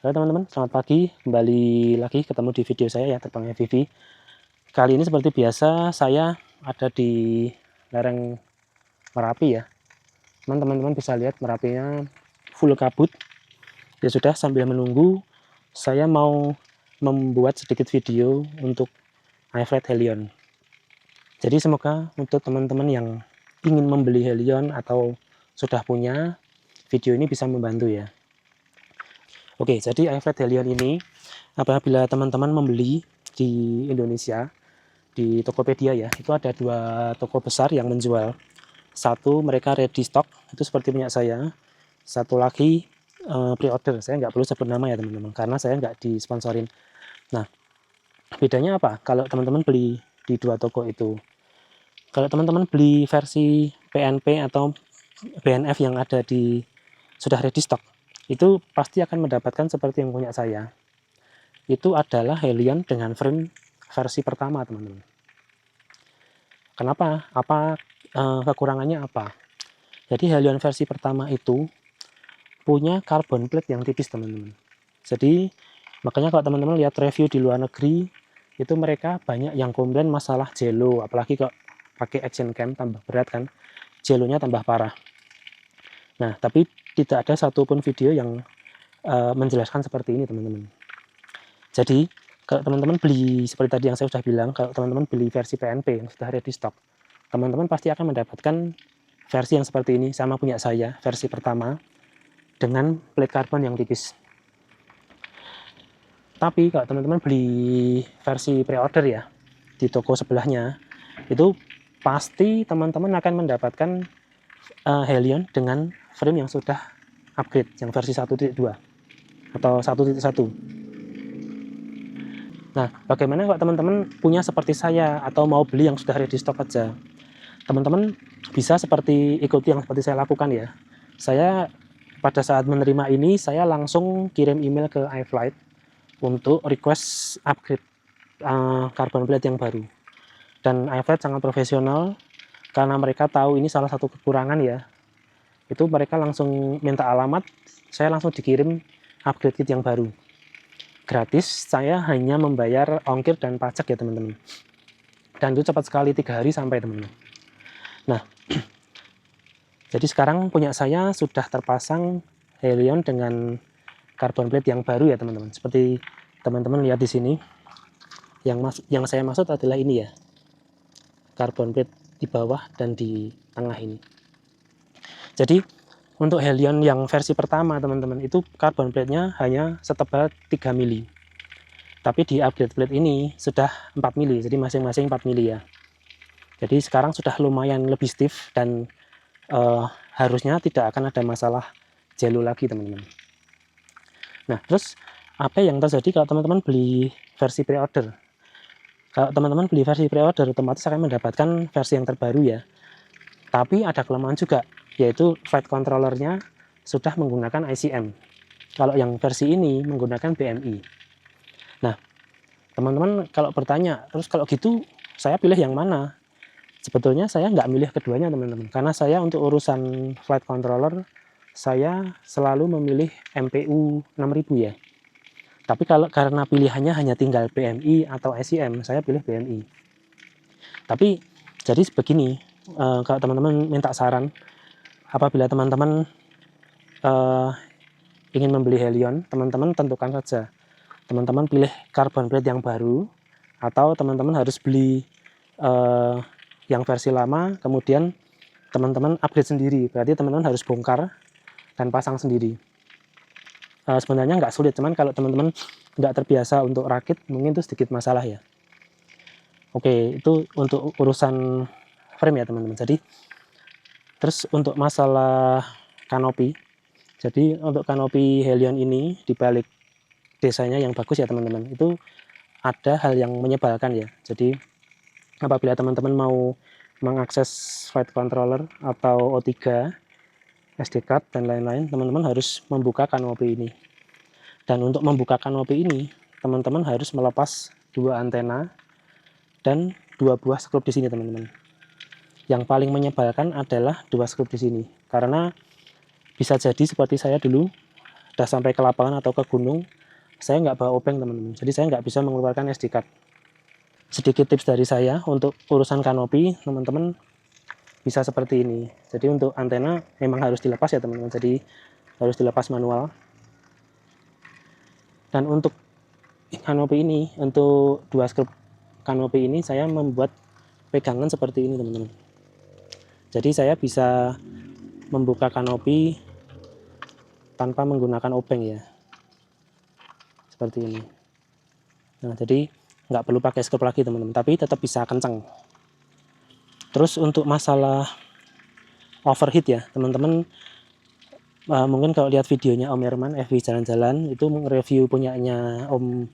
Halo teman-teman, selamat pagi. Kembali lagi ketemu di video saya ya, terbang FPV. Kali ini seperti biasa saya ada di lereng Merapi ya. Teman-teman bisa lihat Merapinya full kabut. Ya sudah, sambil menunggu saya mau membuat sedikit video untuk iFlight Helion. Jadi semoga untuk teman-teman yang ingin membeli Helion atau sudah punya, video ini bisa membantu ya. Oke, jadi iFlight Helion ini apabila teman-teman membeli di Indonesia di Tokopedia ya, itu ada 2 toko besar yang menjual. Satu mereka ready stock, itu seperti punya saya. Satu lagi pre-order. Saya nggak perlu sebut nama ya teman-teman, karena saya nggak disponsorin. Nah, bedanya apa kalau teman-teman beli di 2 toko itu? Kalau teman-teman beli versi PNP atau BNF yang ada di sudah ready stock, itu pasti akan mendapatkan seperti yang punya saya. Itu adalah Helion dengan frame versi pertama, teman-teman. Kenapa? Kekurangannya apa? Jadi Helion versi pertama itu punya carbon plate yang tipis, teman-teman. Jadi makanya kalau teman-teman lihat review di luar negeri, itu mereka banyak yang komplain masalah jelo, apalagi kalau pakai action cam tambah berat kan, jelonya tambah parah. Nah, tapi tidak ada satupun video yang menjelaskan seperti ini, teman-teman. Jadi kalau teman-teman beli seperti tadi yang saya sudah bilang, kalau teman-teman beli versi PNP yang sudah ready stock, teman-teman pasti akan mendapatkan versi yang seperti ini, sama punya saya, versi pertama dengan plate karbon yang tipis. Tapi kalau teman-teman beli versi pre-order ya di toko sebelahnya, itu pasti teman-teman akan mendapatkan Helion dengan frame yang sudah upgrade, yang versi 1.2 atau 1.1. Nah, bagaimana kalau teman-teman punya seperti saya atau mau beli yang sudah ready stock aja? Teman-teman bisa seperti ikuti yang seperti saya lakukan ya. Saya pada saat menerima ini, saya langsung kirim email ke iFlight untuk request upgrade carbon plate yang baru. Dan iFlight sangat profesional karena mereka tahu ini salah satu kekurangan ya. Itu mereka langsung minta alamat, saya langsung dikirim upgrade kit yang baru. Gratis, saya hanya membayar ongkir dan pajak ya teman-teman. Dan itu cepat sekali, 3 hari sampai teman-teman. Nah, jadi sekarang punya saya sudah terpasang Helion dengan carbon plate yang baru ya teman-teman. Seperti teman-teman lihat di sini, yang saya maksud adalah ini ya, carbon plate di bawah dan di tengah ini. Jadi untuk Helion yang versi pertama teman-teman, itu carbon plate-nya hanya setebal 3 mili. Tapi di upgrade plate ini sudah 4 mili, jadi masing-masing 4 mili ya. Jadi sekarang sudah lumayan lebih stiff dan harusnya tidak akan ada masalah jelo lagi teman-teman. Nah, terus apa yang terjadi kalau teman-teman beli versi pre-order? Kalau teman-teman beli versi pre-order, otomatis akan mendapatkan versi yang terbaru ya. Tapi ada kelemahan juga, yaitu flight controllernya sudah menggunakan ICM. Kalau yang versi ini menggunakan BMI. Nah, teman-teman kalau bertanya, terus kalau gitu saya pilih yang mana? Sebetulnya saya nggak milih keduanya teman-teman, karena saya untuk urusan flight controller, saya selalu memilih MPU 6000 ya. Tapi kalau karena pilihannya hanya tinggal BMI atau ICM, saya pilih BMI. Tapi jadi begini, kalau teman-teman minta saran, apabila teman-teman ingin membeli Helion, teman-teman tentukan saja. Teman-teman pilih carbon plate yang baru, atau teman-teman harus beli yang versi lama, kemudian teman-teman upgrade sendiri. Berarti teman-teman harus bongkar dan pasang sendiri. Sebenarnya nggak sulit, cuman kalau teman-teman nggak terbiasa untuk rakit, mungkin itu sedikit masalah ya. Oke, itu untuk urusan frame ya teman-teman. Jadi terus untuk masalah kanopi, jadi untuk kanopi Helion ini dibalik desainnya yang bagus ya teman-teman, itu ada hal yang menyebalkan ya. Jadi apabila teman-teman mau mengakses flight controller atau O3, SD card dan lain-lain, teman-teman harus membuka kanopi ini. Dan untuk membuka kanopi ini, teman-teman harus melepas 2 antena dan 2 buah skrup di sini teman-teman. Yang paling menyebalkan adalah 2 skrup di sini, karena bisa jadi seperti saya dulu udah sampai ke lapangan atau ke gunung, saya nggak bawa obeng teman-teman, jadi saya nggak bisa mengeluarkan SD card. Sedikit tips dari saya untuk urusan kanopi, teman-teman bisa seperti ini. Jadi untuk antena memang harus dilepas ya teman-teman, jadi harus dilepas manual. Dan untuk kanopi ini, untuk dua skrup kanopi ini saya membuat pegangan seperti ini teman-teman. Jadi saya bisa membuka kanopi tanpa menggunakan obeng ya, seperti ini. Nah, jadi nggak perlu pakai skrup lagi teman-teman, tapi tetap bisa kencang. Terus untuk masalah overheat ya teman-teman, mungkin kalau lihat videonya Om Herman FV jalan-jalan itu review punyanya Om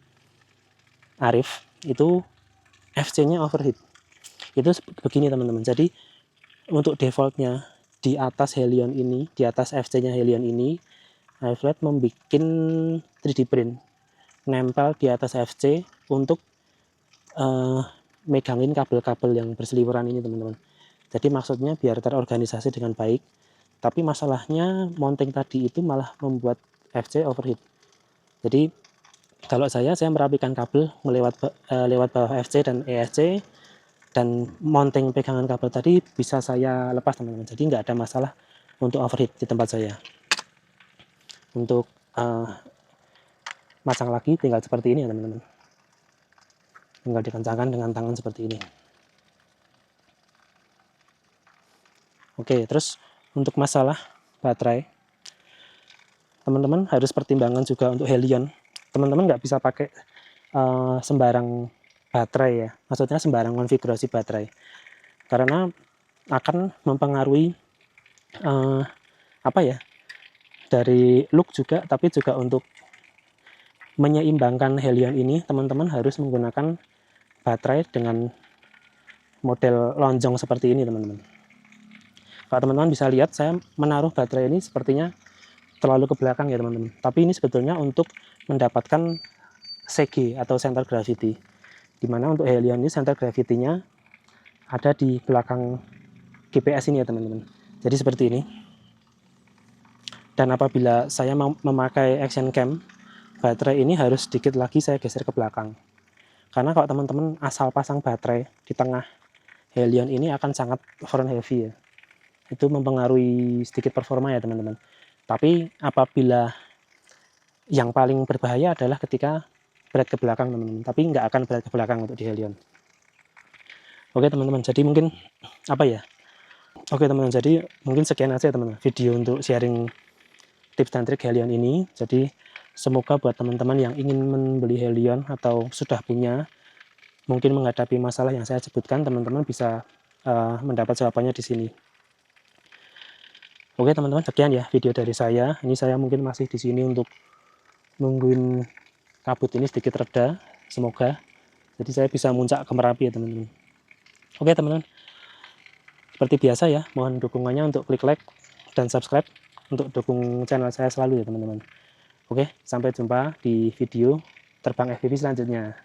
Arif, itu FC-nya overheat. Itu begini teman-teman, jadi untuk defaultnya di atas Helion ini, di atas FC-nya Helion ini, iFlight membuat 3D print nempel di atas FC untuk megangin kabel-kabel yang berseliweran ini teman-teman. Jadi maksudnya biar terorganisasi dengan baik, tapi masalahnya mounting tadi itu malah membuat FC overheat. Jadi kalau saya merapikan kabel lewat bawah FC dan ESC, dan mounting pegangan kabel tadi bisa saya lepas teman-teman, jadi nggak ada masalah untuk overheat di tempat saya. Untuk masang lagi tinggal seperti ini ya teman-teman, tinggal dikencangkan dengan tangan seperti ini. Oke, terus untuk masalah baterai, teman-teman harus pertimbangan juga untuk Helion. Teman-teman nggak bisa pakai sembarang baterai ya, maksudnya sembarang konfigurasi baterai, karena akan mempengaruhi dari look juga, tapi juga untuk menyeimbangkan Helion ini teman-teman harus menggunakan baterai dengan model lonjong seperti ini teman-teman. Kalau teman-teman bisa lihat, saya menaruh baterai ini sepertinya terlalu ke belakang ya teman-teman, tapi ini sebetulnya untuk mendapatkan CG atau center gravity, dimana untuk Helion ini center gravity-nya ada di belakang GPS ini ya teman-teman. Jadi seperti ini. Dan apabila saya memakai action cam, baterai ini harus sedikit lagi saya geser ke belakang, karena kalau teman-teman asal pasang baterai di tengah Helion ini akan sangat front heavy ya, itu mempengaruhi sedikit performa ya teman-teman. Tapi apabila yang paling berbahaya adalah ketika berat ke belakang teman-teman, tapi nggak akan berat ke belakang untuk di Helion. Oke teman-teman, jadi mungkin jadi mungkin sekian aja teman-teman video untuk sharing tips dan trik Helion ini. Jadi semoga buat teman-teman yang ingin membeli Helion atau sudah punya, mungkin menghadapi masalah yang saya sebutkan, teman-teman bisa mendapat jawabannya di sini. Oke teman-teman, sekian ya video dari saya. Ini saya mungkin masih di sini untuk nungguin kabut ini sedikit reda, semoga. Jadi saya bisa muncak ke Merapi ya teman-teman. Oke teman-teman, seperti biasa ya, mohon dukungannya untuk klik like dan subscribe untuk dukung channel saya selalu ya teman-teman. Oke, sampai jumpa di video terbang FPV selanjutnya.